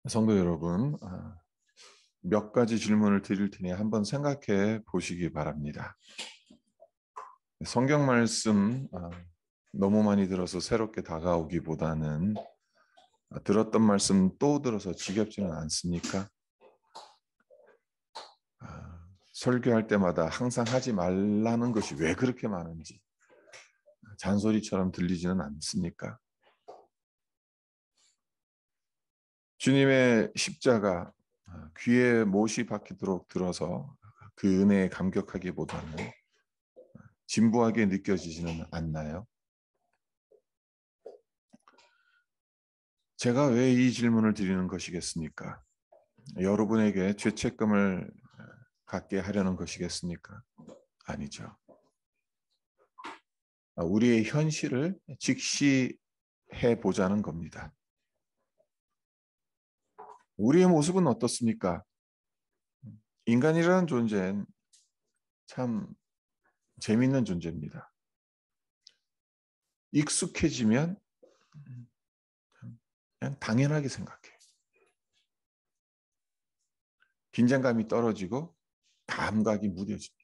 성도 여러분, 몇 가지 질문을 드릴 테니 한번 생각해 보시기 바랍니다. 성경 말씀 너무 많이 들어서 새롭게 다가오기보다는 들었던 말씀 또 들어서 지겹지는 않습니까? 설교할 때마다 항상 하지 말라는 것이 왜 그렇게 많은지 잔소리처럼 들리지는 않습니까? 주님의 십자가 귀에 못이 박히도록 들어서 그 은혜에 감격하기보다는 진부하게 느껴지지는 않나요? 제가 왜 이 질문을 드리는 것이겠습니까? 여러분에게 죄책감을 갖게 하려는 것이겠습니까? 아니죠. 우리의 현실을 직시해 보자는 겁니다. 우리의 모습은 어떻습니까? 인간이라는 존재는 참 재밌는 존재입니다. 익숙해지면 그냥 당연하게 생각해요. 긴장감이 떨어지고 감각이 무뎌집니다.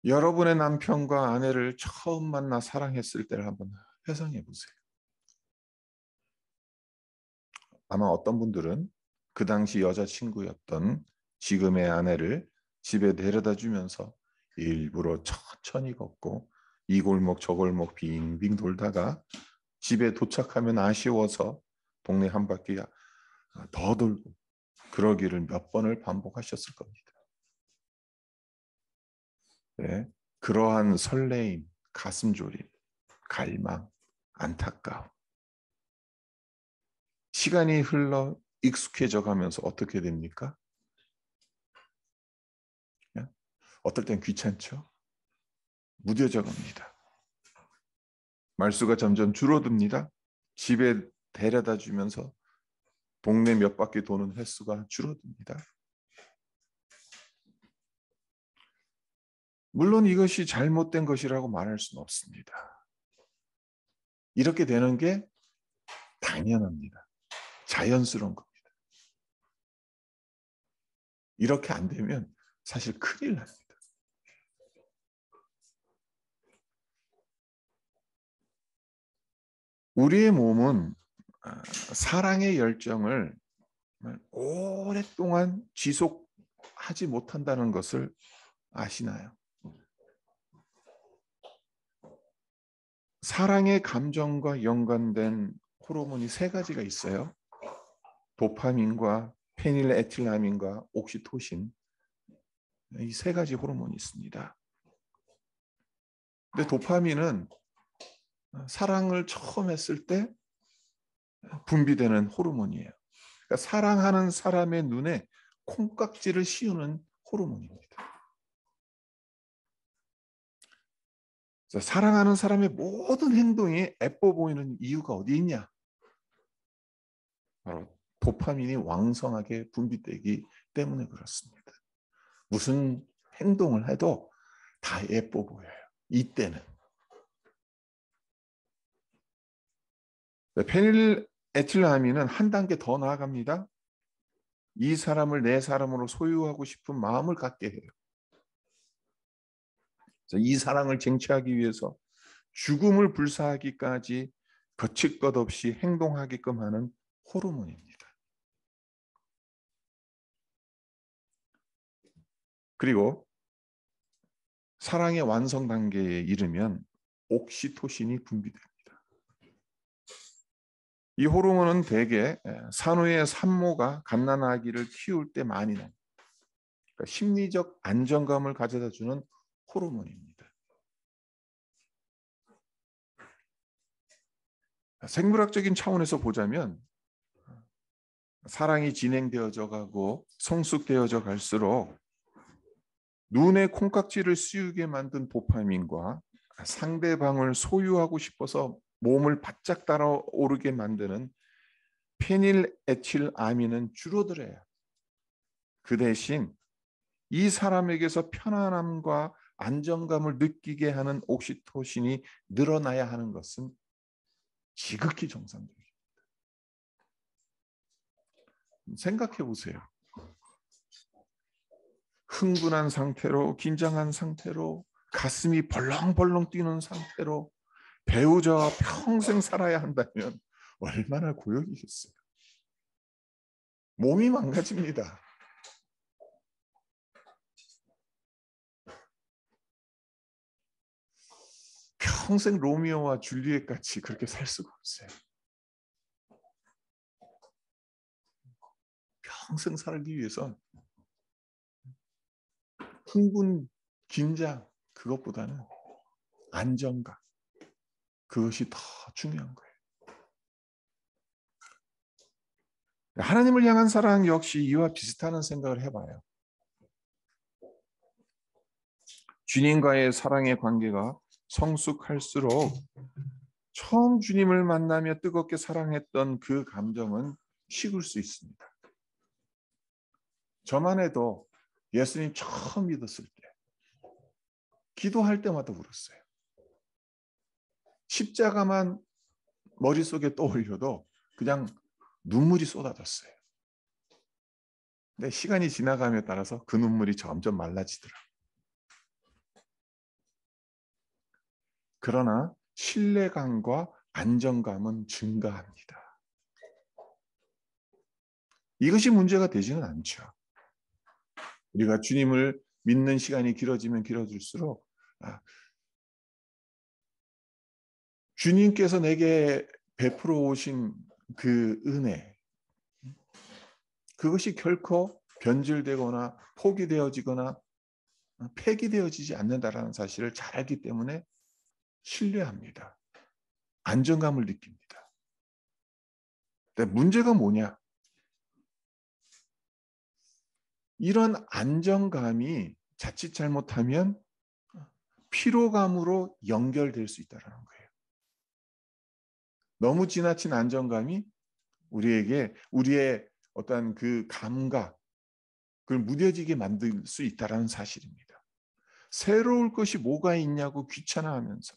여러분의 남편과 아내를 처음 만나 사랑했을 때를 한번 회상해 보세요. 아마 어떤 분들은 그 당시 여자친구였던 지금의 아내를 집에 데려다 주면서 일부러 천천히 걷고 이 골목 저 골목 빙빙 돌다가 집에 도착하면 아쉬워서 동네 한 바퀴 더 돌고 그러기를 몇 번을 반복하셨을 겁니다. 네, 그러한 설레임, 가슴졸임, 갈망, 안타까움. 시간이 흘러 익숙해져 가면서 어떻게 됩니까? 어떨 땐 귀찮죠? 무뎌져 갑니다. 말수가 점점 줄어듭니다. 집에 데려다 주면서 동네 몇 바퀴 도는 횟수가 줄어듭니다. 물론 이것이 잘못된 것이라고 말할 수는 없습니다. 이렇게 되는 게 당연합니다. 자연스러운 겁니다. 이렇게 안 되면 사실 큰일 납니다. 우리의 몸은 사랑의 열정을 오랫동안 지속하지 못한다는 것을 아시나요? 사랑의 감정과 연관된 호르몬이 세 가지가 있어요. 도파민과 페닐에틸라민과 옥시토신, 이 세 가지 호르몬이 있습니다. 근데 도파민은 사랑을 처음 했을 때 분비되는 호르몬이에요. 그러니까 사랑하는 사람의 눈에 콩깍지를 씌우는 호르몬입니다. 사랑하는 사람의 모든 행동이 예뻐 보이는 이유가 어디 있냐? 바로 도파민이 왕성하게 분비되기 때문에 그렇습니다. 무슨 행동을 해도 다 예뻐 보여요. 이때는. 페닐에틸라민은 한 단계 더 나아갑니다. 이 사람을 내 사람으로 소유하고 싶은 마음을 갖게 해요. 이 사랑을 쟁취하기 위해서 죽음을 불사하기까지 거칠 것 없이 행동하게끔 하는 호르몬입니다. 그리고 사랑의 완성 단계에 이르면 옥시토신이 분비됩니다. 이 호르몬은 대개 산후의 산모가 갓난아기를 키울 때 많이 납니다. 그러니까 심리적 안정감을 가져다 주는 호르몬입니다. 생물학적인 차원에서 보자면 사랑이 진행되어져 가고 성숙되어져 갈수록 눈에 콩깍지를 씌우게 만든 도파민과 상대방을 소유하고 싶어서 몸을 바짝 달아오르게 만드는 페닐에틸아민은 줄어들어요. 그 대신 이 사람에게서 편안함과 안정감을 느끼게 하는 옥시토신이 늘어나야 하는 것은 지극히 정상적입니다. 생각해 보세요. 흥분한 상태로, 긴장한 상태로, 가슴이 벌렁벌렁 뛰는 상태로 배우자와 평생 살아야 한다면 얼마나 고역이겠어요. 몸이 망가집니다. 평생 로미오와 줄리엣 같이 그렇게 살 수가 없어요. 평생 살기 위해선 흥분, 긴장 그것보다는 안정감 그것이 더 중요한 거예요. 하나님을 향한 사랑 역시 이와 비슷한 생각을 해봐요. 주님과의 사랑의 관계가 성숙할수록 처음 주님을 만나며 뜨겁게 사랑했던 그 감정은 식을 수 있습니다. 저만 해도 예수님 처음 믿었을 때 기도할 때마다 울었어요. 십자가만 머릿속에 떠올려도 그냥 눈물이 쏟아졌어요. 근데 시간이 지나감에 따라서 그 눈물이 점점 말라지더라고요. 그러나 신뢰감과 안정감은 증가합니다. 이것이 문제가 되지는 않죠. 우리가 주님을 믿는 시간이 길어지면 길어질수록 주님께서 내게 베풀어 오신 그 은혜 그것이 결코 변질되거나 포기되어지거나 폐기되어지지 않는다라는 사실을 잘 알기 때문에 신뢰합니다. 안정감을 느낍니다. 근데 문제가 뭐냐? 이런 안정감이 자칫 잘못하면 피로감으로 연결될 수 있다는 거예요. 너무 지나친 안정감이 우리에게 우리의 어떤 그 감각 그걸 무뎌지게 만들 수 있다는 사실입니다. 새로울 것이 뭐가 있냐고 귀찮아하면서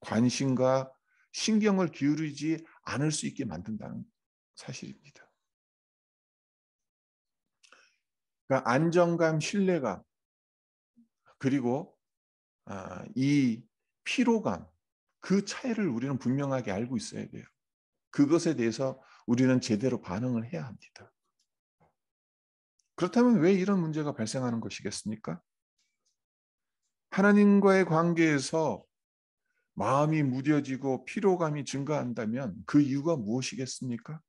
관심과 신경을 기울이지 않을 수 있게 만든다는 사실입니다. 그러니까 안정감, 신뢰감 그리고 이 피로감 그 차이를 우리는 분명하게 알고 있어야 돼요. 그것에 대해서 우리는 제대로 반응을 해야 합니다. 그렇다면 왜 이런 문제가 발생하는 것이겠습니까? 하나님과의 관계에서 마음이 무뎌지고 피로감이 증가한다면 그 이유가 무엇이겠습니까?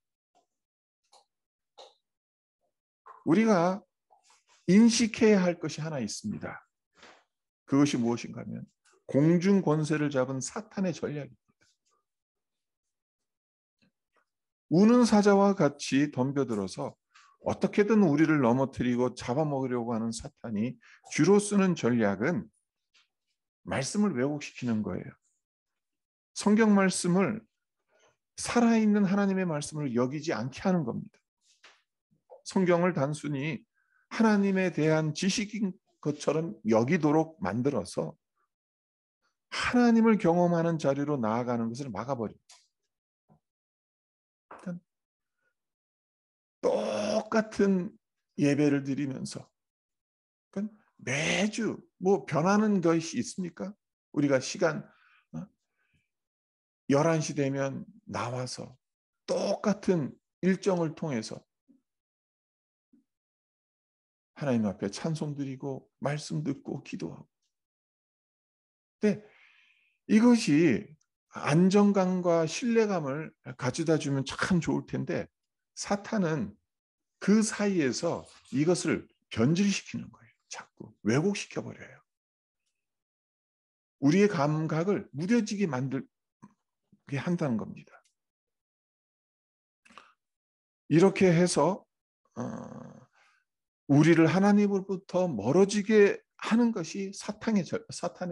우리가 인식해야 할 것이 하나 있습니다. 그것이 무엇인가 하면 공중 권세를 잡은 사탄의 전략입니다. 우는 사자와 같이 덤벼들어서 어떻게든 우리를 넘어뜨리고 잡아먹으려고 하는 사탄이 주로 쓰는 전략은 말씀을 왜곡시키는 거예요. 성경 말씀을 살아있는 하나님의 말씀을 여기지 않게 하는 겁니다. 성경을 단순히 하나님에 대한 지식인 것처럼 여기도록 만들어서 하나님을 경험하는 자리로 나아가는 것을 막아버립니다. 똑같은 예배를 드리면서 매주 뭐 변하는 것이 있습니까? 우리가 시간 11시 되면 나와서 똑같은 일정을 통해서 하나님 앞에 찬송 드리고 말씀 듣고 기도하고. 근데 이것이 안정감과 신뢰감을 가져다 주면 참 좋을 텐데 사탄은 그 사이에서 이것을 변질시키는 거예요. 자꾸 왜곡시켜 버려요. 우리의 감각을 무뎌지게 만들게 한다는 겁니다. 이렇게 해서 우리를 하나님으로부터 멀어지게 하는 것이 사탄의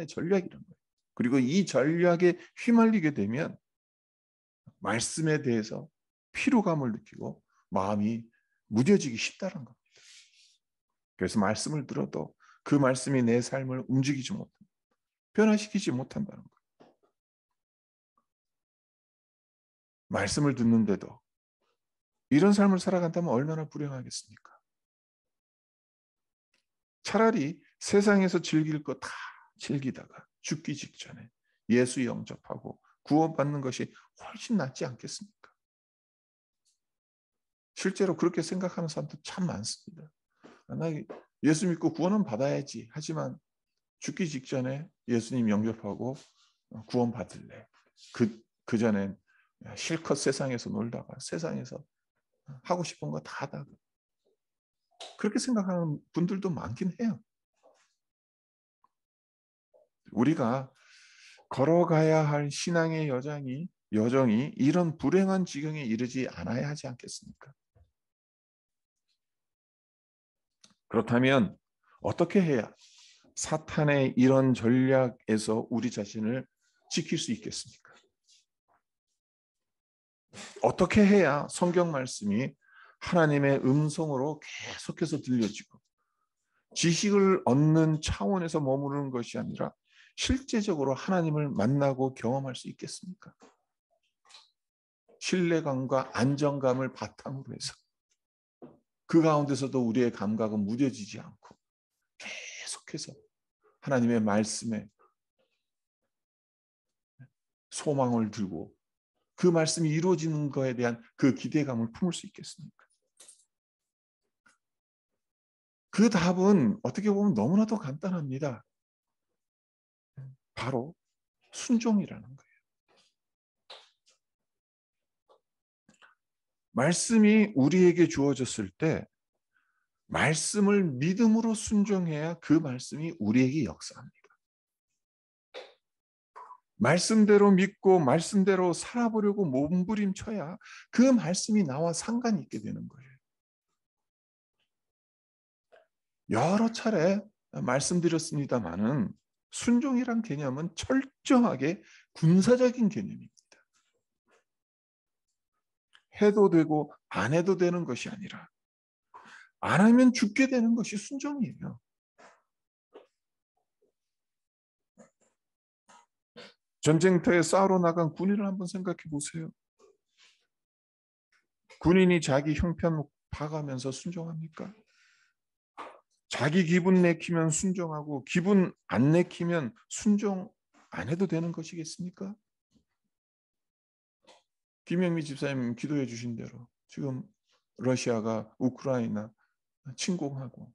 전략이라는 거예요. 그리고 이 전략에 휘말리게 되면 말씀에 대해서 피로감을 느끼고 마음이 무뎌지기 쉽다는 겁니다. 그래서 말씀을 들어도 그 말씀이 내 삶을 움직이지 못한다. 변화시키지 못한다는 거예요. 말씀을 듣는데도 이런 삶을 살아간다면 얼마나 불행하겠습니까? 차라리 세상에서 즐길 거 다 즐기다가 죽기 직전에 예수 영접하고 구원받는 것이 훨씬 낫지 않겠습니까? 실제로 그렇게 생각하는 사람도 참 많습니다. 나 예수 믿고 구원은 받아야지. 하지만 죽기 직전에 예수님 영접하고 구원 받을래. 그 전엔 실컷 세상에서 놀다가 세상에서 하고 싶은 거 다 하다가 그렇게 생각하는 분들도 많긴 해요. 우리가 걸어가야 할 신앙의 여정이 이런 불행한 지경에 이르지 않아야 하지 않겠습니까? 그렇다면 어떻게 해야 사탄의 이런 전략에서 우리 자신을 지킬 수 있겠습니까? 어떻게 해야 성경 말씀이 하나님의 음성으로 계속해서 들려지고 지식을 얻는 차원에서 머무르는 것이 아니라 실제적으로 하나님을 만나고 경험할 수 있겠습니까? 신뢰감과 안정감을 바탕으로 해서 그 가운데서도 우리의 감각은 무뎌지지 않고 계속해서 하나님의 말씀에 소망을 들고 그 말씀이 이루어지는 것에 대한 그 기대감을 품을 수 있겠습니까? 그 답은 어떻게 보면 너무나도 간단합니다. 바로 순종이라는 거예요. 말씀이 우리에게 주어졌을 때 말씀을 믿음으로 순종해야 그 말씀이 우리에게 역사합니다. 말씀대로 믿고 말씀대로 살아보려고 몸부림쳐야 그 말씀이 나와 상관이 있게 되는 거예요. 여러 차례 말씀드렸습니다마는 순종이란 개념은 철저하게 군사적인 개념입니다. 해도 되고 안 해도 되는 것이 아니라 안 하면 죽게 되는 것이 순종이에요. 전쟁터에 싸우러 나간 군인을 한번 생각해 보세요. 군인이 자기 형편 봐가면서 순종합니까? 자기 기분 내키면 순종하고 기분 안 내키면 순종 안 해도 되는 것이겠습니까? 김영미 집사님 기도해 주신 대로 지금 러시아가 우크라이나 침공하고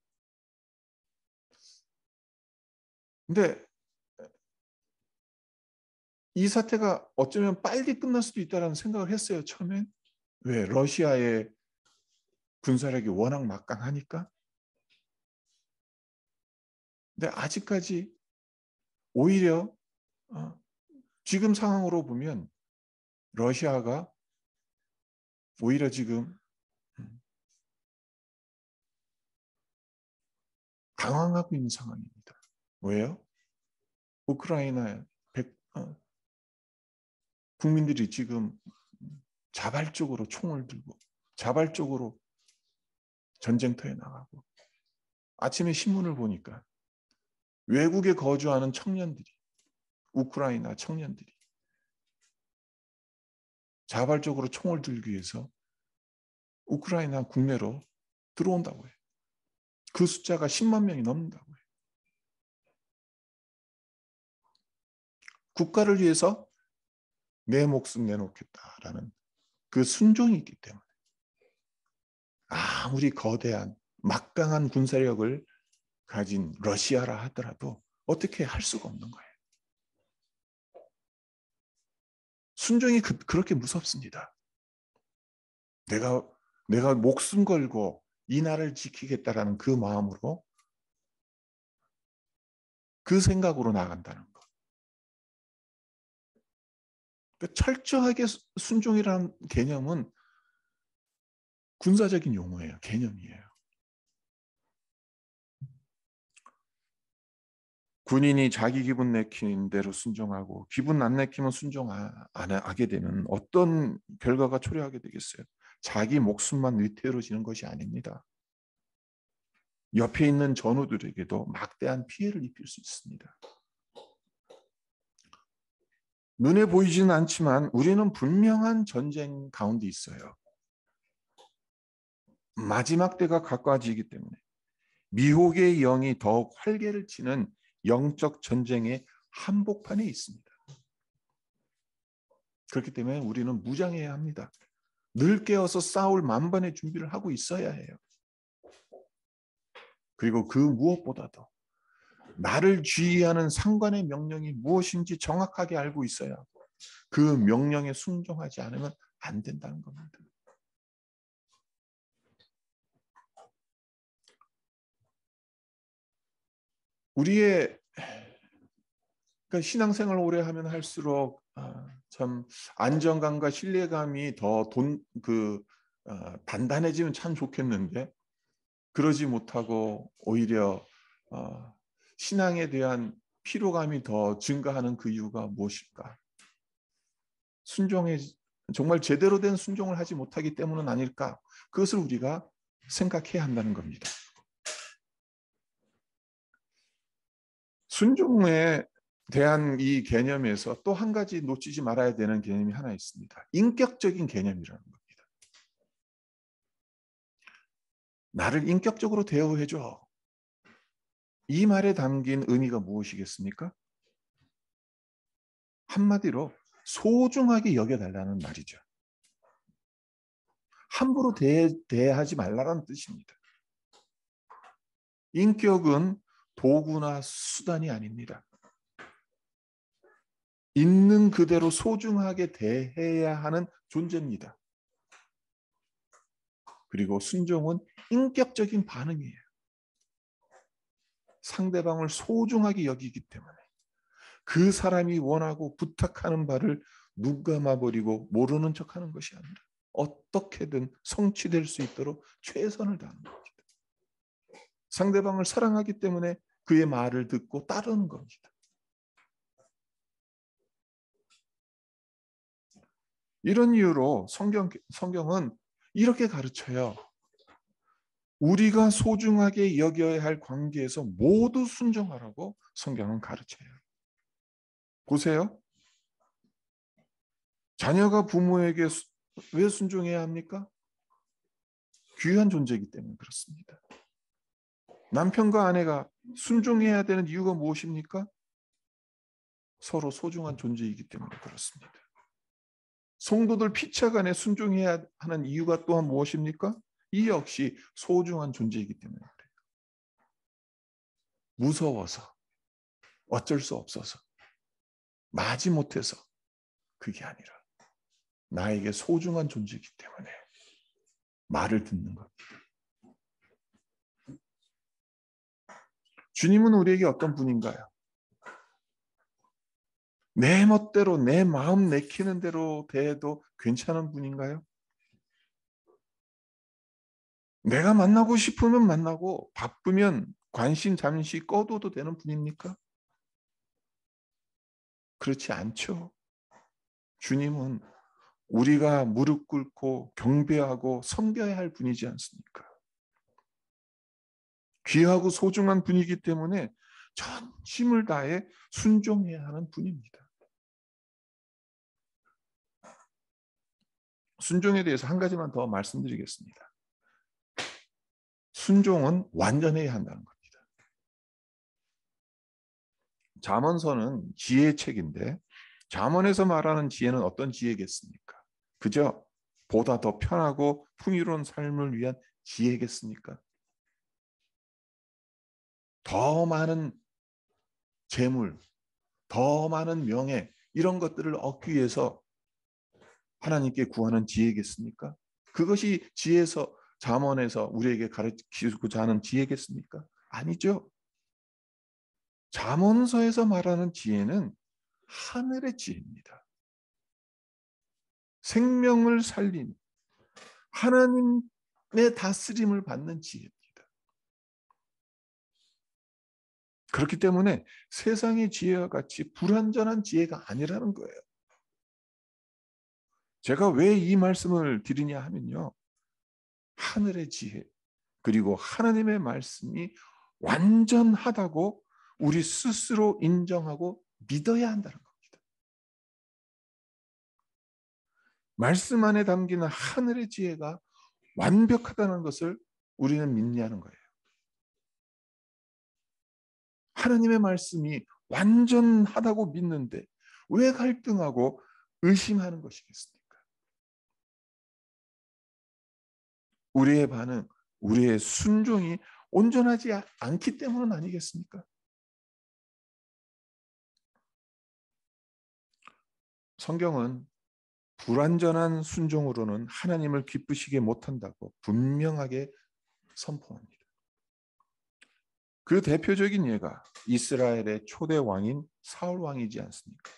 근데 이 사태가 어쩌면 빨리 끝날 수도 있다는 생각을 했어요. 처음엔. 왜? 러시아의 군사력이 워낙 막강하니까. 근데 아직까지 오히려 지금 상황으로 보면 러시아가 오히려 지금 당황하고 있는 상황입니다. 왜요? 우크라이나 국민들이 지금 자발적으로 총을 들고 자발적으로 전쟁터에 나가고 아침에 신문을 보니까 외국에 거주하는 청년들이 우크라이나 청년들이 자발적으로 총을 들기 위해서 우크라이나 국내로 들어온다고 해요. 그 숫자가 10만 명이 넘는다고 해요. 국가를 위해서 내 목숨 내놓겠다라는 그 순종이 있기 때문에 아무리 거대한 막강한 군사력을 가진 러시아라 하더라도 어떻게 할 수가 없는 거예요. 순종이 그렇게 무섭습니다. 내가 목숨 걸고 이 나라를 지키겠다라는 그 마음으로 그 생각으로 나간다는 것. 그러니까 철저하게 순종이라는 개념은 군사적인 용어예요. 개념이에요. 군인이 자기 기분 내키는 대로 순종하고 기분 안 내키면 순종 안 하게 되면 어떤 결과가 초래하게 되겠어요? 자기 목숨만 위태로워지는 것이 아닙니다. 옆에 있는 전우들에게도 막대한 피해를 입힐 수 있습니다. 눈에 보이지는 않지만 우리는 분명한 전쟁 가운데 있어요. 마지막 때가 가까워지기 때문에 미혹의 영이 더욱 활개를 치는 영적 전쟁의 한복판에 있습니다. 그렇기 때문에 우리는 무장해야 합니다. 늘 깨어서 싸울 만반의 준비를 하고 있어야 해요. 그리고 그 무엇보다도 나를 지휘하는 상관의 명령이 무엇인지 정확하게 알고 있어야 하고 그 명령에 순종하지 않으면 안 된다는 겁니다. 우리의 그러니까 신앙생활 오래 하면 할수록 참 안정감과 신뢰감이 더 단단해지면 참 좋겠는데 그러지 못하고 오히려 신앙에 대한 피로감이 더 증가하는 그 이유가 무엇일까? 정말 제대로 된 순종을 하지 못하기 때문은 아닐까? 그것을 우리가 생각해야 한다는 겁니다. 순종에 대한 이 개념에서 또 한 가지 놓치지 말아야 되는 개념이 하나 있습니다. 인격적인 개념이라는 겁니다. 나를 인격적으로 대우해줘. 이 말에 담긴 의미가 무엇이겠습니까? 한마디로 소중하게 여겨달라는 말이죠. 함부로 대하지 말라는 뜻입니다. 인격은 도구나 수단이 아닙니다. 있는 그대로 소중하게 대해야 하는 존재입니다. 그리고 순종은 인격적인 반응이에요. 상대방을 소중하게 여기기 때문에 그 사람이 원하고 부탁하는 바를 눈 감아버리고 모르는 척하는 것이 아니라 어떻게든 성취될 수 있도록 최선을 다하는 겁니다. 상대방을 사랑하기 때문에 그의 말을 듣고 따르는 겁니다. 이런 이유로 성경은 이렇게 가르쳐요. 우리가 소중하게 여겨야 할 관계에서 모두 순종하라고 성경은 가르쳐요. 보세요. 자녀가 부모에게 왜 순종해야 합니까? 귀한 존재이기 때문에 그렇습니다. 남편과 아내가 순종해야 되는 이유가 무엇입니까? 서로 소중한 존재이기 때문에 그렇습니다. 성도들 피차간에 순종해야 하는 이유가 또한 무엇입니까? 이 역시 소중한 존재이기 때문에 그래요. 무서워서, 어쩔 수 없어서, 마지못해서 그게 아니라 나에게 소중한 존재이기 때문에 말을 듣는 겁니다. 주님은 우리에게 어떤 분인가요? 내 멋대로 내 마음 내키는 대로 대해도 괜찮은 분인가요? 내가 만나고 싶으면 만나고 바쁘면 관심 잠시 꺼둬도 되는 분입니까? 그렇지 않죠. 주님은 우리가 무릎 꿇고 경배하고 섬겨야 할 분이지 않습니까? 귀하고 소중한 분이기 때문에 전심을 다해 순종해야 하는 분입니다. 순종에 대해서 한 가지만 더 말씀드리겠습니다. 순종은 완전해야 한다는 겁니다. 잠언서는 지혜의 책인데 잠언에서 말하는 지혜는 어떤 지혜겠습니까? 그저 보다 더 편하고 풍요로운 삶을 위한 지혜겠습니까? 더 많은 재물, 더 많은 명예 이런 것들을 얻기 위해서 하나님께 구하는 지혜겠습니까? 그것이 지혜에서 잠언에서 우리에게 가르치고자 하는 지혜겠습니까? 아니죠. 잠언서에서 말하는 지혜는 하늘의 지혜입니다. 생명을 살린 하나님의 다스림을 받는 지혜입니다. 그렇기 때문에 세상의 지혜와 같이 불완전한 지혜가 아니라는 거예요. 제가 왜 이 말씀을 드리냐 하면요. 하늘의 지혜 그리고 하나님의 말씀이 완전하다고 우리 스스로 인정하고 믿어야 한다는 겁니다. 말씀 안에 담기는 하늘의 지혜가 완벽하다는 것을 우리는 믿냐는 거예요. 하나님의 말씀이 완전하다고 믿는데 왜 갈등하고 의심하는 것이겠습니까? 우리의 반응, 우리의 순종이 온전하지 않기 때문은 아니겠습니까? 성경은 불완전한 순종으로는 하나님을 기쁘시게 못한다고 분명하게 선포합니다. 그 대표적인 예가 이스라엘의 초대 왕인 사울 왕이지 않습니까?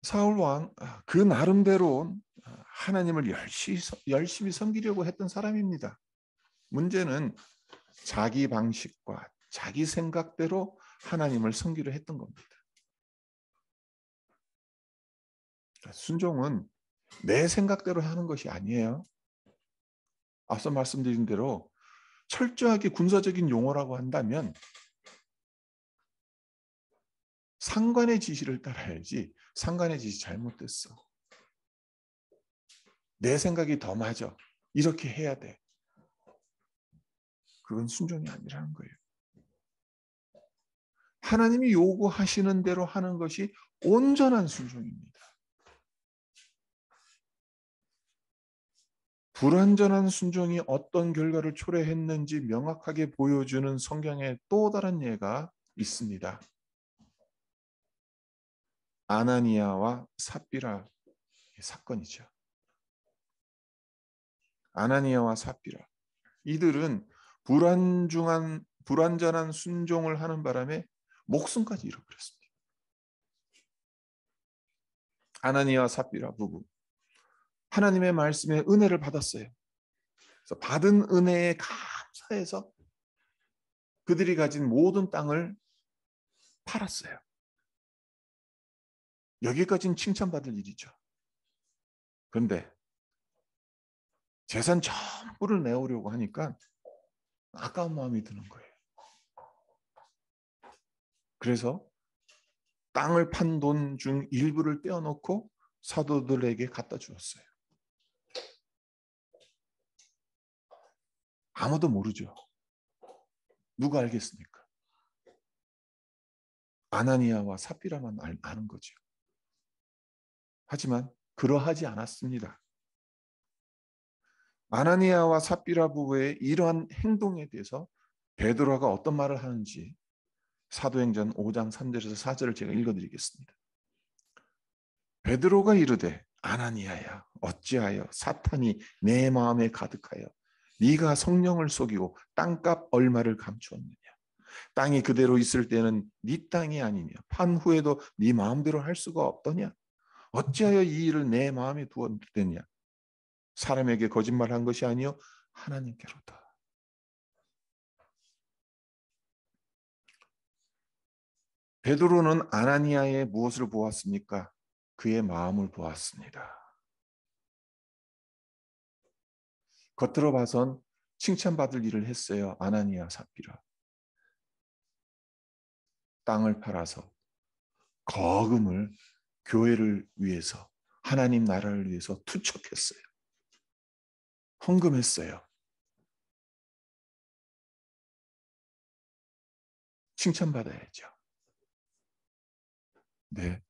사울 왕, 그 나름대로 하나님을 열심히 섬기려고 했던 사람입니다. 문제는 자기 방식과 자기 생각대로 하나님을 섬기려 했던 겁니다. 순종은 내 생각대로 하는 것이 아니에요. 앞서 말씀드린 대로 철저하게 군사적인 용어라고 한다면 상관의 지시를 따라야지 상관의 지시 잘못됐어. 내 생각이 더 맞아. 이렇게 해야 돼. 그건 순종이 아니라는 거예요. 하나님이 요구하시는 대로 하는 것이 온전한 순종입니다. 불완전한 순종이 어떤 결과를 초래했는지 명확하게 보여주는 성경의 또 다른 예가 있습니다. 아나니아와 삽비라 사건이죠. 아나니아와 삽비라. 이들은 불완전한 순종을 하는 바람에 목숨까지 잃어버렸습니다. 아나니아와 삽비라 부부. 하나님의 말씀에 은혜를 받았어요. 그래서 받은 은혜에 감사해서 그들이 가진 모든 땅을 팔았어요. 여기까지는 칭찬받을 일이죠. 그런데 재산 전부를 내오려고 하니까 아까운 마음이 드는 거예요. 그래서 땅을 판 돈 중 일부를 떼어놓고 사도들에게 갖다 주었어요. 아무도 모르죠. 누가 알겠습니까? 아나니아와 삽비라만 아는 거죠. 하지만 그러하지 않았습니다. 아나니아와 삽비라 부부의 이러한 행동에 대해서 베드로가 어떤 말을 하는지 사도행전 5장 3절에서 4절을 제가 읽어드리겠습니다. 베드로가 이르되 아나니아야 어찌하여 사탄이 내 마음에 가득하여 네가 성령을 속이고 땅값 얼마를 감추었느냐. 땅이 그대로 있을 때는 네 땅이 아니며 판 후에도 네 마음대로 할 수가 없더냐. 어찌하여 이 일을 내 마음에 두었느냐. 사람에게 거짓말한 것이 아니요 하나님께로다. 베드로는 아나니아의 무엇을 보았습니까? 그의 마음을 보았습니다. 겉으로 봐선 칭찬받을 일을 했어요. 아나니아 삽비라. 땅을 팔아서 거금을 교회를 위해서 하나님 나라를 위해서 투척했어요. 헌금했어요. 칭찬받아야죠. 네.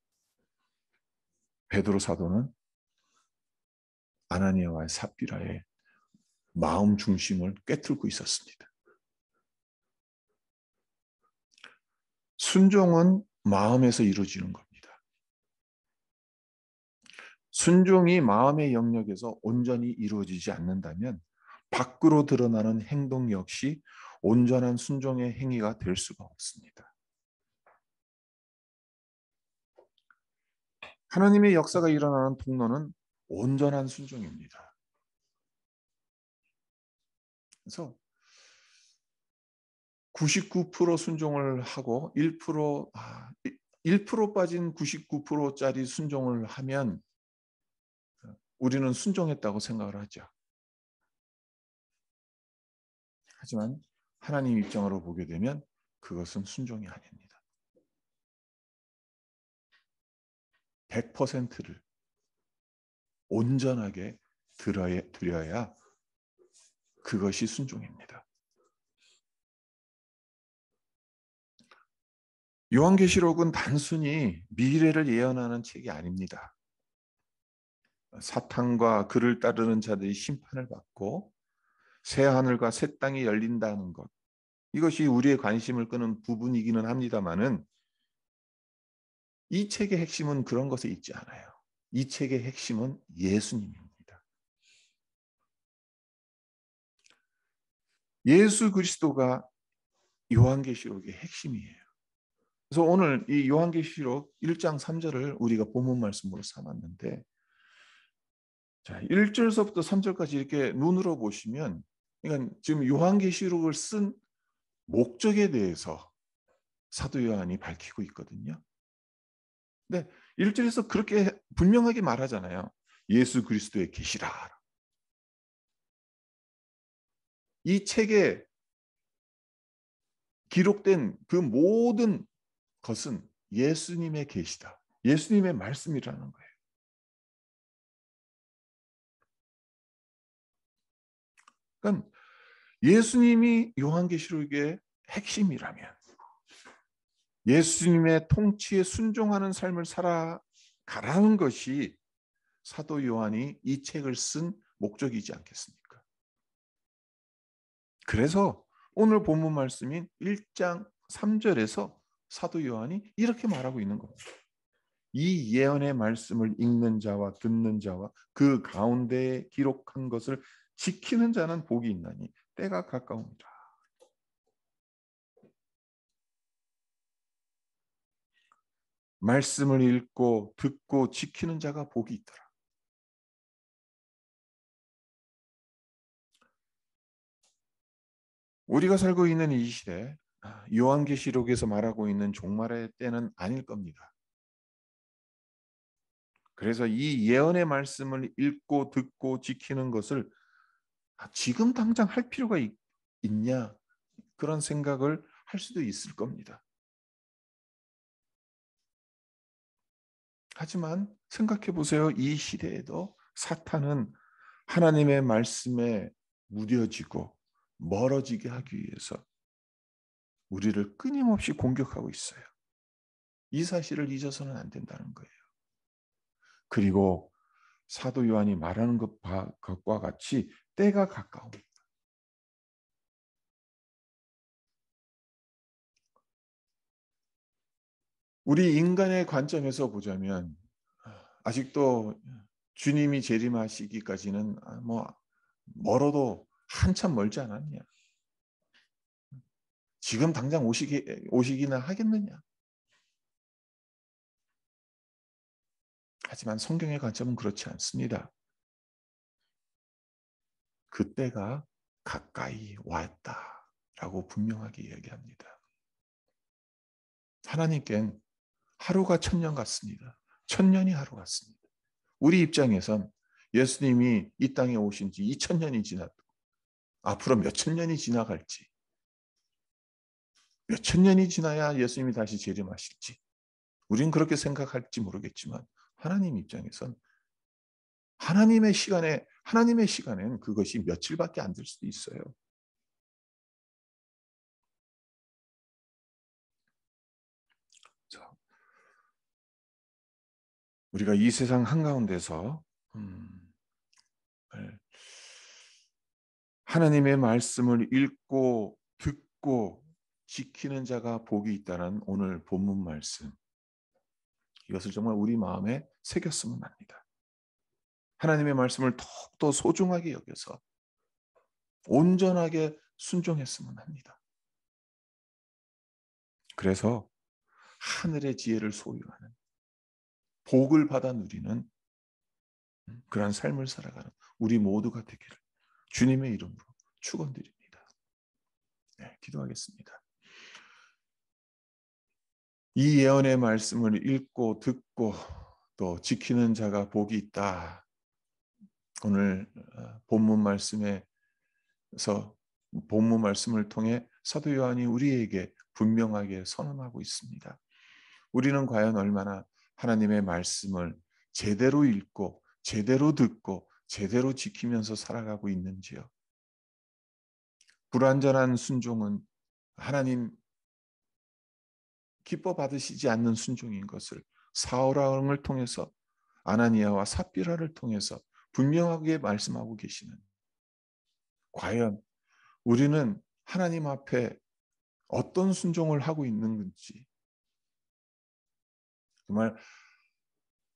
베드로 사도는 아나니아와 삽비라의 마음 중심을 꿰뚫고 있었습니다. 순종은 마음에서 이루어지는 겁니다. 순종이 마음의 영역에서 온전히 이루어지지 않는다면 밖으로 드러나는 행동 역시 온전한 순종의 행위가 될 수가 없습니다. 하나님의 역사가 일어나는 통로는 온전한 순종입니다. 그래서 99% 순종을 하고 1% 빠진 99%짜리 순종을 하면 우리는 순종했다고 생각을 하죠. 하지만 하나님 입장으로 보게 되면 그것은 순종이 아닙니다. 100%를 온전하게 드려야 그것이 순종입니다. 요한계시록은 단순히 미래를 예언하는 책이 아닙니다. 사탄과 그를 따르는 자들이 심판을 받고 새 하늘과 새 땅이 열린다는 것, 이것이 우리의 관심을 끄는 부분이기는 합니다마는 이 책의 핵심은 그런 것에 있지 않아요. 이 책의 핵심은 예수님입니다. 예수 그리스도가 요한계시록의 핵심이에요. 그래서 오늘 이 요한계시록 1장 3절을 우리가 본문 말씀으로 삼았는데, 자, 1절서부터 3절까지 이렇게 눈으로 보시면, 그러니까 지금 요한계시록을 쓴 목적에 대해서 사도 요한이 밝히고 있거든요. 근데 1절에서 그렇게 분명하게 말하잖아요. 예수 그리스도의 계시라. 이 책에 기록된 그 모든 것은 예수님의 계시다. 예수님의 말씀이라는 거예요. 그러니까 예수님이 요한계시록의 핵심이라면 예수님의 통치에 순종하는 삶을 살아가라는 것이 사도 요한이 이 책을 쓴 목적이지 않겠습니까? 그래서 오늘 본문 말씀인 1장 3절에서 사도 요한이 이렇게 말하고 있는 겁니다. 이 예언의 말씀을 읽는 자와 듣는 자와 그 가운데에 기록한 것을 지키는 자는 복이 있나니 때가 가까웁니다. 말씀을 읽고 듣고 지키는 자가 복이 있더라. 우리가 살고 있는 이 시대, 요한계시록에서 말하고 있는 종말의 때는 아닐 겁니다. 그래서 이 예언의 말씀을 읽고 듣고 지키는 것을 지금 당장 할 필요가 있냐, 그런 생각을 할 수도 있을 겁니다. 하지만 생각해 보세요. 이 시대에도 사탄은 하나님의 말씀에 무뎌지고 멀어지게 하기 위해서 우리를 끊임없이 공격하고 있어요. 이 사실을 잊어서는 안 된다는 거예요. 그리고 사도 요한이 말하는 것과 같이 때가 가까웁니다. 우리 인간의 관점에서 보자면 아직도 주님이 재림하시기까지는 뭐 멀어도 한참 멀지 않았냐. 지금 당장 오시기나 하겠느냐. 하지만 성경의 관점은 그렇지 않습니다. 그때가 가까이 왔다라고 분명하게 이야기합니다. 하나님께는 하루가 천년 같습니다. 천년이 하루 같습니다. 우리 입장에선 예수님이 이 땅에 오신 지 2000년이 지났고 앞으로 몇천 년이 지나갈지, 몇천 년이 지나야 예수님이 다시 재림하실지 우린 그렇게 생각할지 모르겠지만 하나님 입장에선 하나님의 시간엔 그것이 며칠밖에 안 될 수도 있어요. 우리가 이 세상 한가운데서 하나님의 말씀을 읽고 듣고 지키는 자가 복이 있다는 오늘 본문 말씀, 이것을 정말 우리 마음에 새겼으면 합니다. 하나님의 말씀을 더욱더 소중하게 여겨서 온전하게 순종했으면 합니다. 그래서 하늘의 지혜를 소유하는, 복을 받아 누리는 그러한 삶을 살아가는 우리 모두가 되기를 주님의 이름으로 축원드립니다. 네, 기도하겠습니다. 이 예언의 말씀을 읽고 듣고 또 지키는 자가 복이 있다. 오늘 본문 말씀을 통해 사도 요한이 우리에게 분명하게 선언하고 있습니다. 우리는 과연 얼마나 하나님의 말씀을 제대로 읽고 제대로 듣고 제대로 지키면서 살아가고 있는지요? 불완전한 순종은 하나님 기뻐 받으시지 않는 순종인 것을 사울 왕을 통해서 아나니아와 삽비라를 통해서 분명하게 말씀하고 계시는, 과연 우리는 하나님 앞에 어떤 순종을 하고 있는 건지, 정말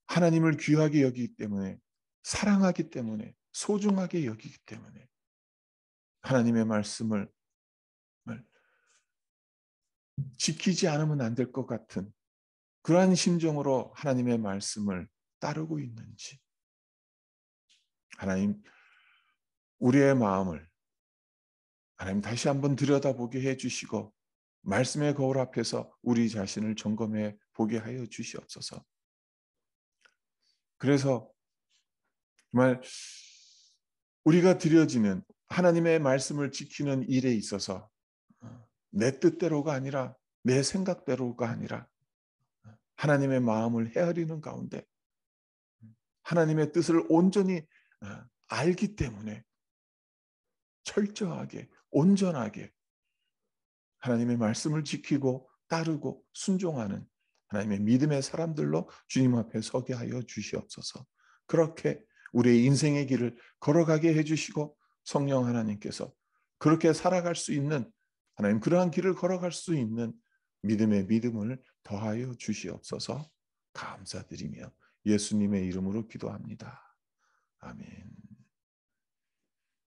하나님을 귀하게 여기기 때문에, 사랑하기 때문에, 소중하게 여기기 때문에 하나님의 말씀을 지키지 않으면 안 될 것 같은 그러한 심정으로 하나님의 말씀을 따르고 있는지, 하나님 우리의 마음을 하나님 다시 한번 들여다보게 해주시고 말씀의 거울 앞에서 우리 자신을 점검해 보게 하여 주시옵소서. 그래서 정말 우리가 드려지는 하나님의 말씀을 지키는 일에 있어서 내 뜻대로가 아니라 내 생각대로가 아니라 하나님의 마음을 헤아리는 가운데 하나님의 뜻을 온전히 알기 때문에 철저하게 온전하게 하나님의 말씀을 지키고 따르고 순종하는 하나님의 믿음의 사람들로 주님 앞에 서게 하여 주시옵소서. 그렇게 우리의 인생의 길을 걸어가게 해주시고 성령 하나님께서 그렇게 살아갈 수 있는, 하나님 그러한 길을 걸어갈 수 있는 믿음의 믿음을 더하여 주시옵소서. 감사드리며 예수님의 이름으로 기도합니다. 아멘.